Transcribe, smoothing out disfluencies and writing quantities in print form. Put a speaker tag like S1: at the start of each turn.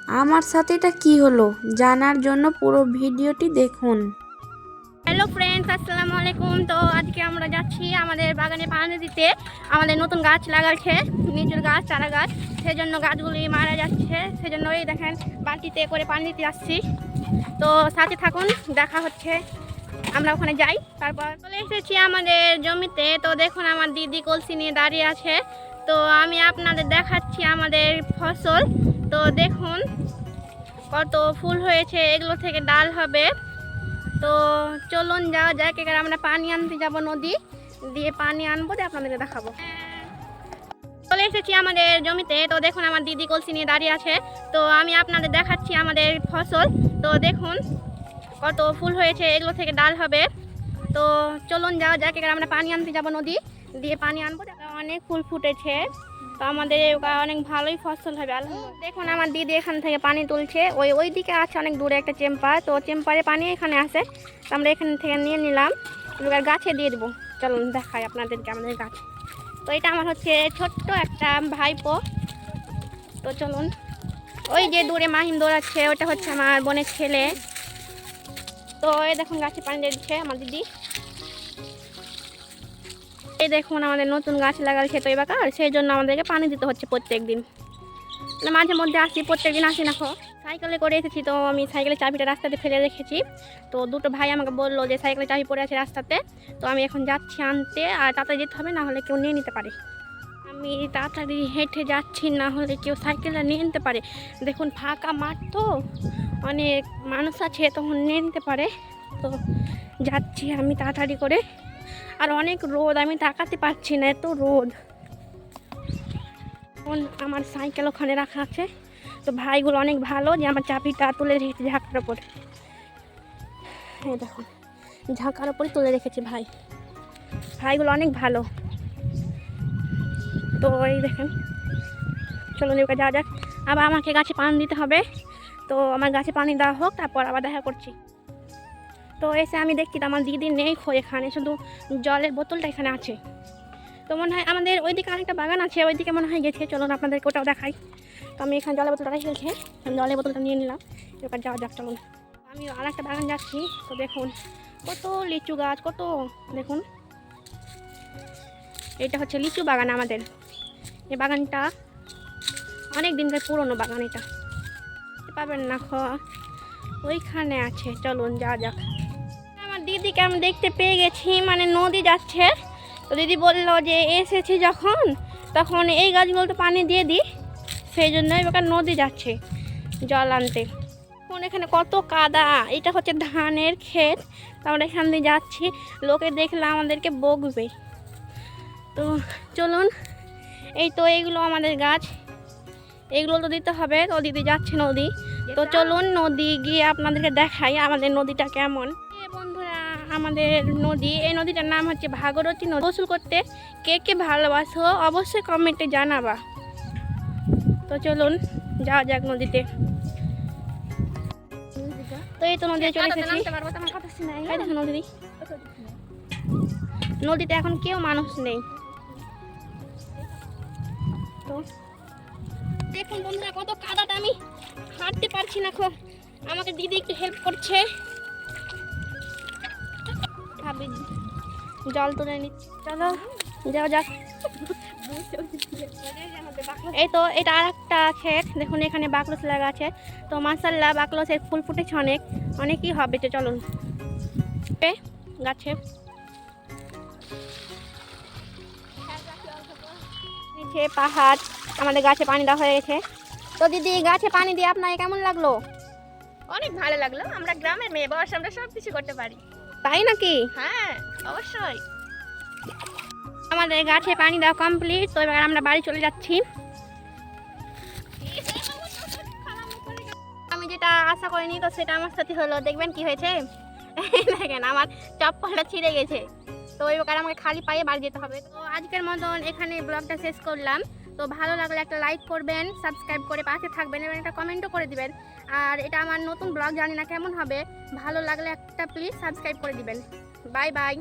S1: আমার সাথে এটা কি হলো জানার জন্য পুরো ভিডিওটি দেখুন।
S2: হ্যালো ফ্রেন্ডস, আসসালামু আলাইকুম। তো আজকে আমরা যাচ্ছি আমাদের বাগানে পানি দিতে। আমাদের নতুন গাছ লাগাচ্ছে, নিজের গাছ, চারা গাছ, সেজন্য গাছগুলি মারা যাচ্ছে। সেজন্য এই দেখেন বালতিতে করে পানি দিতে যাচ্ছি। তো সাথে থাকুন, দেখা হচ্ছে। আমরা ওখানে যাই। তারপর চলে এসেছি আমাদের জমিতে। তো দেখুন আমার দিদি কলসি নিয়ে দাঁড়িয়ে আছে। তো আমি আপনাদের দেখাচ্ছি আমাদের ফসল। তো দেখুন কত ফুল হয়েছে, এগুলো থেকে ডাল হবে। তো চলুন যাওয়া যাক। এখানে আমরা পানি আনতে যাব, নদী দিয়ে পানি আনবো, দিয়ে আপনাদেরকে দেখাবো। চলে এসেছি আমাদের জমিতে। তো দেখুন আমার দিদি কলসি নিয়ে দাঁড়িয়ে আছে। তো আমি আপনাদের দেখাচ্ছি আমাদের ফসল। তো দেখুন কত ফুল হয়েছে, এগুলো থেকে ডাল হবে। তো চলুন যাওয়া যাক। এখানে আমরা পানি আনতে যাব, নদী দিয়ে পানি আনবো। অনেক ফুল ফুটেছে, তো আমাদের অনেক ভালোই ফসল হবে আলহামদুলিল্লাহ। দেখুন আমার দিদি এখান থেকে পানি তুলছে। ওই দিকে আছে অনেক দূরে একটা চেম্পার। তো চেম্পারে পানি এখানে আসে, তো আমরা এখান থেকে নিয়ে নিলাম, এবার গাছে দিয়ে দেবো। চলুন দেখাই আপনাদেরকে আমাদের গাছ। তো এটা আমার হচ্ছে ছোট্ট একটা ভাইপো। তো চলুন, ওই যে দূরে মাহিম দৌড়াচ্ছে, ওটা হচ্ছে আমার বোনের ছেলে। তো এই দেখুন গাছে পানি দিয়ে দিচ্ছে আমার দিদি। এই দেখুন আমাদের নতুন গাছ লাগাচ্ছে তো এবার, সেই জন্য আমাদেরকে পানি দিতে হচ্ছে প্রত্যেক দিন। মাঝে মধ্যে আসি, প্রত্যেক দিন আসি না। সাইকেলে করে এসেছি, তো আমি সাইকেলের চাবিটা রাস্তাতে ফেলে রেখেছি। তো দুটো ভাই আমাকে বললো যে সাইকেলের চাবি পড়ে আছে রাস্তাতে। তো আমি এখন যাচ্ছি আনতে, আর তাড়াতাড়ি যেতে হবে, না হলে কেউ নিয়ে নিতে পারে। আমি তাড়াতাড়ি হেঁটে যাচ্ছি, না হলে কেউ সাইকেলটা নিয়ে নিতে পারে। দেখুন ফাঁকা মাঠ, তো অনেক মানুষ আছে, তখন নিয়ে নিতে পারে। তো যাচ্ছি আমি তাড়াতাড়ি করে। আর অনেক রোদ, আমি তাকাতে পারছি না, এত রোদ। আমার সাইকেল ওখানে রাখা আছে। তো ভাইগুলো অনেক ভালো যে আমার চাবিটা তুলে রেখেছে ঝাঁকার ওপর। এই দেখুন ঝাঁকার ওপরে তুলে রেখেছে ভাইগুলো অনেক ভালো। তো এই দেখেন, চলুন এবার যাওয়া যাক। আবার আমাকে গাছে পানি দিতে হবে। তো আমার গাছে পানি দেওয়া হোক, তারপর আবার দেখা করছি। তো এসে আমি দেখছি আমার দিদি নেই এখানে, শুধু জলের বোতলটা এখানে আছে। তো মনে হয় আমাদের ওইদিকে আরেকটা বাগান আছে, ওইদিকে মনে হয় গেছে। চলুন আপনাদেরকে ওটাও দেখাই। তো আমি এখানে জলের বোতলটা রেখে জলের বোতলটা নিয়ে নিলাম। এবার যাওয়া যাক, চলুন। আমি আরেকটা বাগান যাচ্ছি। তো দেখুন কত লিচু গাছ, কত দেখুন। এটা হচ্ছে লিচু বাগান আমাদের। এই বাগানটা অনেক দিনকার পুরনো বাগান, এটা পাবেন না, ওইখানে আছে। চলুন যাওয়া যাক। আমার দিদিকে আমি দেখতে পেয়ে গেছি, মানে নদী যাচ্ছে। তো দিদি বললো যে এসেছি যখন, তখন এই গাছগুলো তো পানি দিয়ে দিই, সেই জন্য এবার নদী যাচ্ছে জল আনতে। এখন এখানে কত কাদা, এটা হচ্ছে ধানের ক্ষেত। তো আমরা এখান দিয়ে যাচ্ছি, লোকে দেখলে আমাদেরকে বকবে। তো চলুন, এই তো এইগুলো আমাদের গাছ, এগুলো তো দিতে হবে। তো দিদি যাচ্ছে নদী। তো চলুন নদী গিয়ে আপনাদেরকে দেখাই আমাদের নদীটা কেমন। বন্ধুরা, আমাদের নদী, এই নদীটার নাম হচ্ছে ভাগীরথী নদী। গোসল করতে কে কে ভালোবাসো অবশ্যই কমেন্টে জানাবা। তো চলুন যাওয়া যাক নদীতে। তো এই তো নদীতে চলে এসেছি। দেখুন নদীতে এখন কেউ মানুষ নেই। তো দেখুন বন্ধুরা কত কাদাটা, আমি হাঁটতে পারছি না। আমাকে দিদি একটু হেল্প করছে, জল তুলে নিচ্ছি। চলো যাও যাক। এই তো এটা আর একটা ক্ষেত, দেখুন এখানে বাকলস লাগা আছে। তো মাশাআল্লাহ বাকলসের ফুল ফুটেছে অনেকই হবে। তো চলুন গাছে নিচে পাহাড়, আমাদের গাছে পানি দেওয়া হয়ে গেছে। তো দিদি গাছে পানি দিয়ে আপনার কেমন লাগলো?
S3: অনেক ভালো লাগলো। আমরা গ্রামের মেয়ে, বয়স আমরা সব কিছু করতে পারি।
S2: তাই নাকি?
S3: হ্যাঁ অবশ্যই।
S2: আমাদের গাছে পানি দেওয়া কমপ্লিট। তো এবার আমরা বাড়ি চলে যাচ্ছি। আমি যেটা আশা করিনি, তো সেটা আমার সাথে হলো। দেখবেন কি হয়েছে, দেখেন আমার চপ্পলটা ছিঁড়ে গেছে। তো এবার আমাকে খালি পায়ে বাড়ি যেতে হবে। তো আজকের মতন এখানে ব্লগটা শেষ করলাম। তো ভালো লাগলে একটা লাইক করবেন, সাবস্ক্রাইব করে পাশে থাকবেন এবং একটা কমেন্টও করে দিবেন। আর এটা আমার নতুন ব্লগ, জানি না কেমন হবে। ভালো লাগলে একটা প্লিজ সাবস্ক্রাইব করে দিবেন। Bye bye.